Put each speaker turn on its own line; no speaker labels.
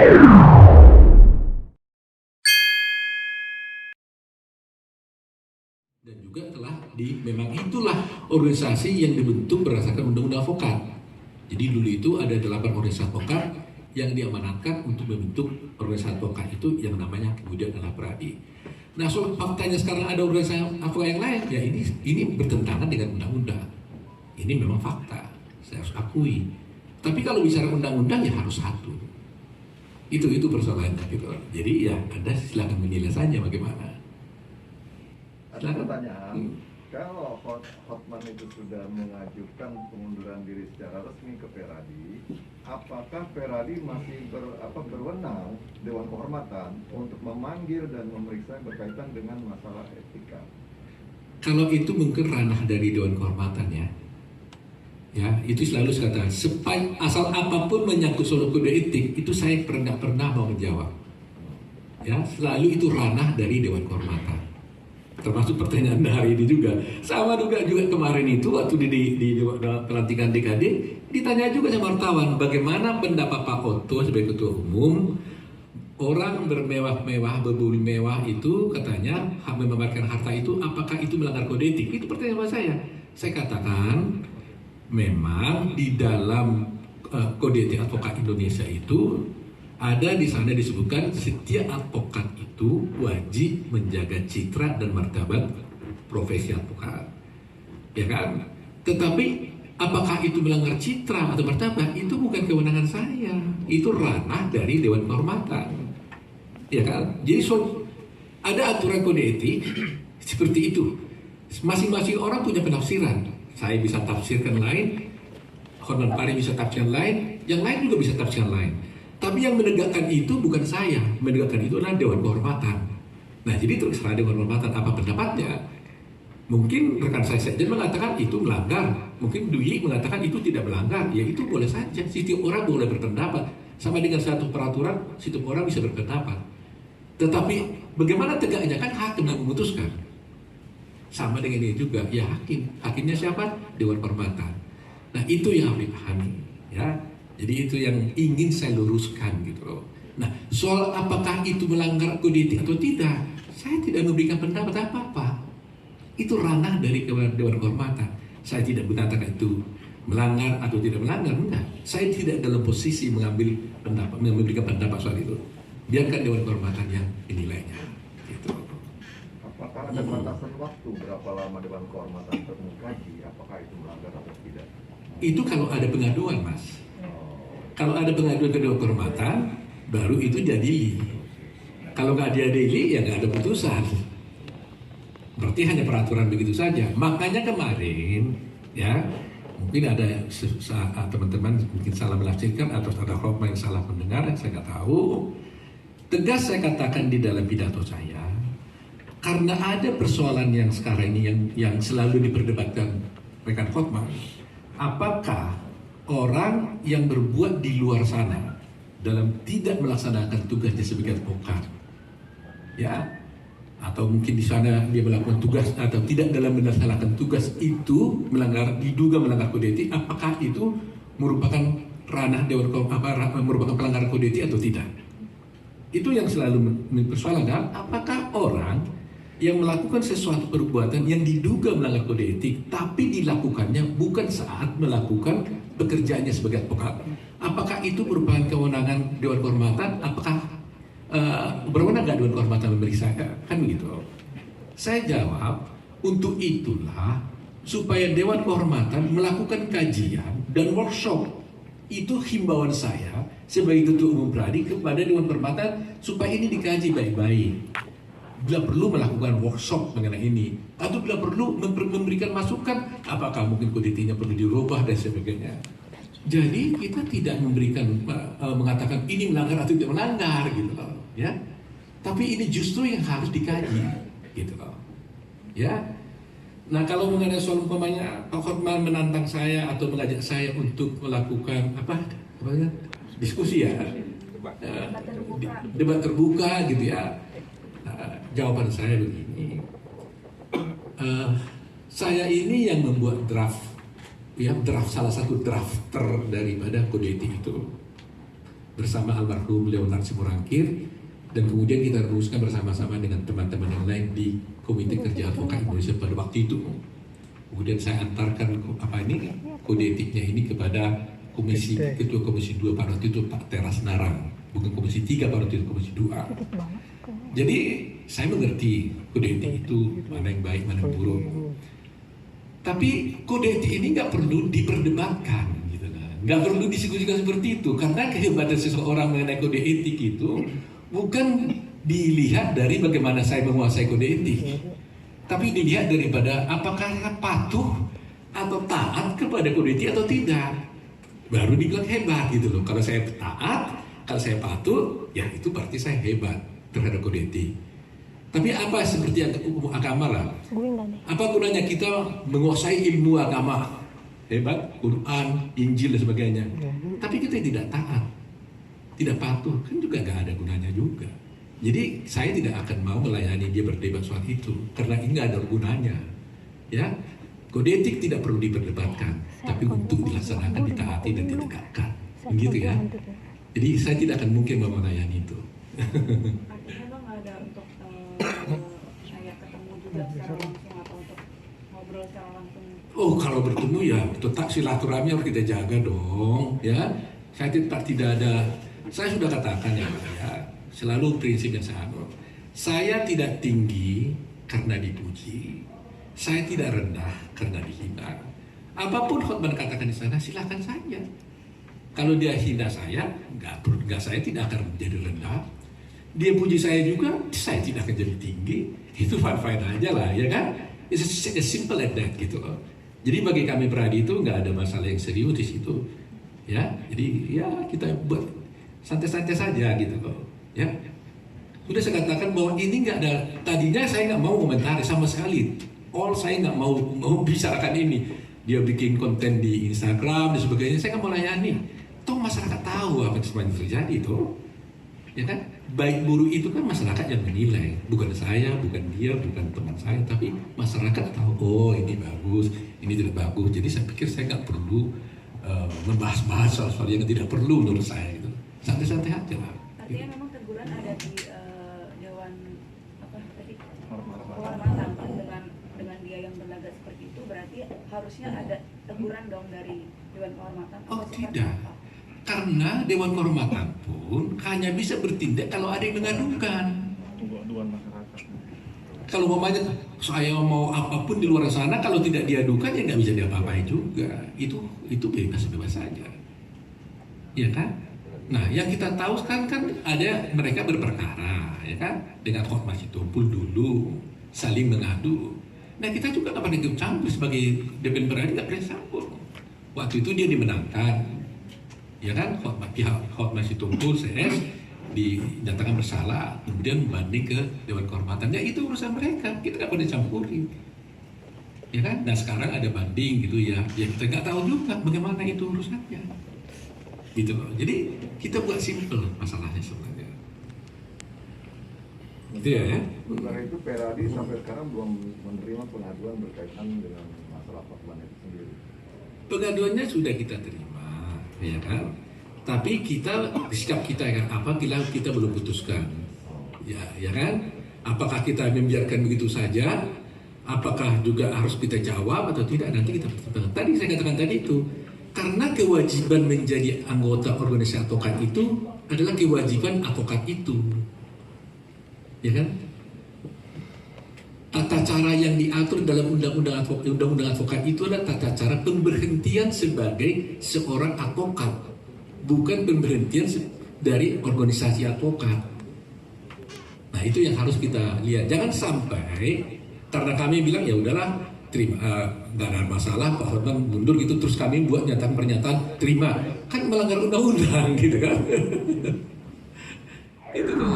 Dan juga memang itulah organisasi yang dibentuk berdasarkan undang-undang advokat. Jadi dulu itu ada 8 organisasi advokat yang diamanatkan untuk membentuk organisasi advokat itu yang namanya kemudian adalah Peradi. Nah, soal faktanya sekarang ada organisasi advokat yang lain, ya ini bertentangan dengan undang-undang. Ini memang fakta, saya harus akui. Tapi kalau bicara undang-undang ya harus satu. Itu persoalannya gitu. Jadi ya Anda silakan menilai saja bagaimana.
Ada pertanyaan, kalau Hotman itu sudah mengajukan pengunduran diri secara resmi ke Peradi, apakah Peradi masih berwenang Dewan Kehormatan untuk memanggil dan memeriksa yang berkaitan dengan masalah etika?
Kalau itu mungkin ranah dari Dewan Kehormatan ya itu selalu saya katakan, asal apapun menyangkut soal kode etik itu saya pernah mau menjawab. Ya, selalu itu ranah dari Dewan Kehormatan. Termasuk pertanyaan hari ini juga. Sama juga kemarin itu waktu di pelantikan DKD ditanya juga sama wartawan bagaimana pendapat Pak Otto sebagai ketua umum, orang bermewah-mewah, berburu mewah itu katanya memamerkan harta itu, apakah itu melanggar kode etik? Itu pertanyaan saya. Saya katakan memang di dalam kode etik advokat Indonesia itu ada di sana disebutkan setiap advokat itu wajib menjaga citra dan martabat profesi advokat, ya kan? Tetapi apakah itu melanggar citra atau martabat itu bukan kewenangan saya, itu ranah dari Dewan Kehormatan, ya kan? Jadi ada aturan kode etik seperti itu. Masing-masing orang punya penafsiran. Saya bisa tafsirkan lain, Hotman Paris bisa tafsirkan lain, yang lain juga bisa tafsirkan lain. Tapi yang menegakkan itu bukan saya, menegakkan itu adalah Dewan Kehormatan. Nah, jadi terserah Dewan Kehormatan apa pendapatnya. Mungkin rekan saya saja mengatakan itu melanggar, mungkin Dwi mengatakan itu tidak melanggar, ya itu boleh saja. Setiap orang boleh berpendapat. Sama dengan satu peraturan, setiap orang bisa berpendapat. Tetapi bagaimana tegaknya kan hakim yang memutuskan. Sama dengan ini juga, ya hakim. Hakimnya siapa? Dewan Kehormatan. Nah, itu yang harus dipahami, ya. Jadi itu yang ingin saya luruskan gitu loh. Nah, soal apakah itu melanggar kode etik atau tidak, saya tidak memberikan pendapat apa-apa. Itu ranah dari Dewan Kehormatan. Saya tidak mengatakan itu melanggar atau tidak melanggar, enggak. Saya tidak dalam posisi memberikan pendapat soal itu. Biarkan Dewan Kehormatan yang menilainya. Gitu.
Apakah ada batasan waktu berapa lama Dewan Kehormatan untuk mengkaji apakah itu melanggar atau tidak?
Itu kalau ada pengaduan, Mas. Kalau ada pengaduan ke Dewan Kehormatan, baru itu jadi. Kalau nggak ada daily, ya nggak ada putusan. Berarti hanya peraturan begitu saja. Makanya kemarin, ya mungkin ada teman-teman mungkin salah menafsirkan atau ada Hotman yang salah mendengar, saya nggak tahu. Tegas saya katakan di dalam pidato saya, karena ada persoalan yang sekarang ini yang selalu diperdebatkan rekan Hotman. Apakah orang yang berbuat di luar sana dalam tidak melaksanakan tugasnya sebagai advokat, ya, atau mungkin di sana dia melakukan tugas atau tidak dalam melaksanakan tugas itu diduga melanggar kode etik, apakah itu merupakan ranah Dewan Kehormatan, merupakan pelanggaran kode etik atau tidak? Itu yang selalu mempersoalkan, apakah orang yang melakukan sesuatu perbuatan yang diduga melanggar kode etik, tapi dilakukannya bukan saat melakukan pekerjaannya sebagai advokat. Apakah itu merupakan kewenangan Dewan Kehormatan? Apakah berwenang nggak Dewan Kehormatan memeriksa? Kan begitu. Saya jawab, untuk itulah supaya Dewan Kehormatan melakukan kajian dan workshop. Itu himbauan saya sebagai Ketua Umum Peradi kepada Dewan Kehormatan supaya ini dikaji baik-baik. Bila perlu melakukan workshop mengenai ini, atau bila perlu memberikan masukan, apakah mungkin kode etiknya perlu dirubah dan sebagainya. Jadi kita tidak memberikan mengatakan ini melanggar atau tidak melanggar gitu loh, ya. Tapi ini justru yang harus dikaji, gitu loh, ya. Nah, kalau mengenai soal umpamanya Pak Hotman menantang saya atau mengajak saya untuk melakukan diskusi ya, debat terbuka gitu ya. Jawaban saya begini, saya ini yang membuat draft salah satu drafter daripada kode etik itu. bersama almarhum Leonard Simorangkir, dan kemudian kita rumuskan bersama-sama dengan teman-teman yang lain di Komite Kerja Advokat Indonesia pada waktu itu. Kemudian saya antarkan kode etiknya ini kepada Ketua Komisi 2 pada waktu itu Pak Teras Narang, bukan Komisi 3 pada waktu itu, Komisi 2. Jadi saya mengerti kode etik itu mana yang baik, mana yang buruk. Tapi kode etik ini nggak perlu diperdebatkan, gitu kan? Nggak perlu diskusikan seperti itu, karena kehebatan seseorang mengenai kode etik itu bukan dilihat dari bagaimana saya menguasai kode etik, tapi dilihat daripada apakah saya patuh atau taat kepada kode etik atau tidak. Baru dibilang hebat gitu loh. Kalau saya taat, kalau saya patuh, ya itu berarti saya hebat terhadap kode etik. Tapi apa seperti hukum agama lah? Apa gunanya kita menguasai ilmu agama? Hebat, Quran, Injil dan sebagainya. Tapi kita tidak taat, tidak patuh, kan juga nggak ada gunanya juga. Jadi saya tidak akan mau melayani dia berdebat soal itu, karena ini nggak ada gunanya. Ya, kode etik tidak perlu diperdebatkan, tapi untuk dilaksanakan, ditaati dan ditegakkan, begitu ya. Jadi saya tidak akan mungkin mau melayani itu.
Artinya bang ada untuk kayak ketemu juga secara langsung atau untuk ngobrol secara langsung?
Oh, kalau bertemu ya tetap silaturahmi harus kita jaga dong, ya. Saya tidak ada. Saya sudah katakan ya, Pak, ya, selalu prinsip yang saya anut. Saya tidak tinggi karena dipuji, saya tidak rendah karena dihina. Apapun khotbah katakan di sana, silakan saja. Kalau dia hina saya, saya tidak akan menjadi rendah. Dia puji saya juga, saya tidak akan jadi tinggi. Itu fine-fine aja lah, ya kan? It's as simple as that gitu loh. Jadi bagi kami Peradi itu nggak ada masalah yang serius di situ, ya. Jadi ya kita buat santai-santai saja gitu loh, ya. Sudah saya katakan bahwa ini nggak ada. Tadinya saya nggak mau komentari sama sekali. Saya nggak mau bicarakan ini. Dia bikin konten di Instagram dan sebagainya, saya nggak mau layani. Toh masyarakat tahu apa yang sebenarnya terjadi tuh, ya kan? Baik buruk itu kan masyarakat yang menilai, bukan saya, bukan dia, bukan teman saya, tapi masyarakat tahu. Oh ini bagus, ini tidak bagus. Jadi saya pikir saya nggak perlu membahas-bahas soal-soal yang tidak perlu menurut saya gitu. Santai-santai aja lah.
Artinya memang teguran ada di Dewan Kehormatan dengan dia yang berlaga seperti itu, berarti harusnya ada teguran dong dari Dewan Kehormatan.
Oh tidak, karena Dewan Kehormatan pun hanya bisa bertindak kalau ada yang mengadukan. Kalau mamanya saya mau apapun di luar sana, kalau tidak diadukan ya nggak bisa diapa-apain juga. Itu bebas-bebas saja, ya kan? Nah, yang kita tahu kan ada mereka berperkara, ya kan? Dengan Hotmas Sitompul dulu saling mengadu. Nah, kita juga nggak pernah ikut campur sebagai DPN Peradi, nggak pernah campur. Waktu itu dia dimenangkan, ya kan? Pihak Hotmas Sitompul CS dinyatakan bersalah, kemudian banding ke Dewan Kehormatan. Ya itu urusan mereka, kita nggak pernah campuri, ya kan? Nah sekarang ada banding gitu ya, kita nggak tahu juga bagaimana itu urusannya, gitu loh. Jadi kita buat simple masalahnya sebenarnya, gitu ya.
Sementara itu Peradi sampai sekarang belum menerima pengaduan berkaitan dengan masalah korban itu sendiri.
Pengaduannya sudah kita terima, ya kan? Tapi sikap kita kan apa, kita belum putuskan, ya kan? Apakah kita membiarkan begitu saja? Apakah juga harus kita jawab atau tidak? Nanti kita pertimbangkan. Tadi saya katakan tadi itu, karena kewajiban menjadi anggota organisasi advokat itu adalah kewajiban advokat itu, ya kan? Tata cara yang diatur dalam undang-undang advokat itu adalah tata cara pemberhentian sebagai seorang advokat, bukan pemberhentian dari organisasi advokat. Nah itu yang harus kita lihat. Jangan sampai karena kami bilang ya udahlah terima, nggak ada masalah Pak Hotman mundur gitu, terus kami buat pernyataan terima, kan melanggar undang-undang gitu kan. Itu tuh